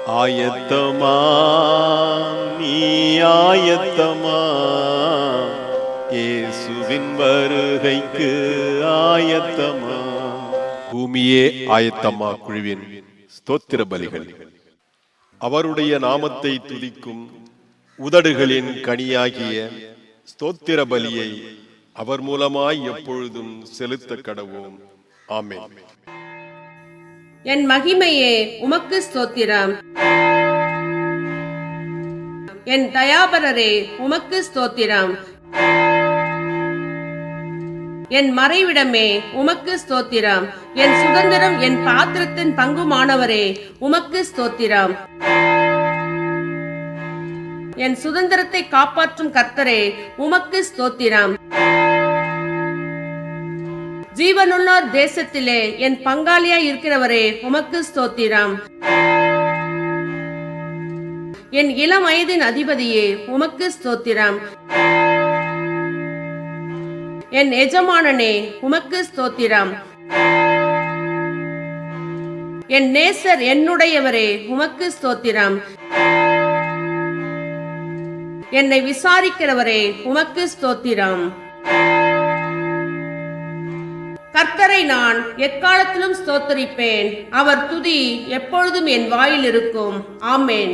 ஆயத்தமா நீ ஆயத்தமா, இயேசுவின் வருகைக்கு ஆயத்தமா. பூமியே ஆயத்தமா குழுவின் ஸ்தோத்திர பலிகள். அவருடைய நாமத்தை துதிக்கும் உதடுகளின் கனியாகிய ஸ்தோத்திர பலியை அவர் மூலமாய் எப்பொழுதும் செலுத்த கடவோம். ஆமென். என் மகிமையே உமக்கு ஸ்தோத்திரம். என் தயாபரரே உமக்கு ஸ்தோத்திரம். என் மறைவிடமே உமக்கு ஸ்தோத்திரம். என் சுதந்திரம், என் பாத்திரத்தின் பங்குமானவரே உமக்கு ஸ்தோத்திரம். என் சுதந்திரத்தை காப்பாற்றும் கர்த்தரே உமக்கு ஸ்தோத்திரம். ஜீவனுள்ளோர் தேசத்திலே என் பங்காளியாய் இருக்கிறவரே உமக்கு ஸ்தோத்திரம். என் இளம் வயதின் அதிபதியே உமக்கு ஸ்தோத்திரம். என் எஜமானனே உமக்கு ஸ்தோத்திரம். என் நேசர் என்னுடையவரே உமக்கு ஸ்தோத்திரம். என்னை விசாரிக்கிறவரே உமக்கு ஸ்தோத்திரம். கர்த்தரை நான் எக்காலத்திலும் ஸ்தோத்தரிப்பேன். அவர் துதி எப்பொழுதும் என் வாயில் இருக்கும். ஆமென்.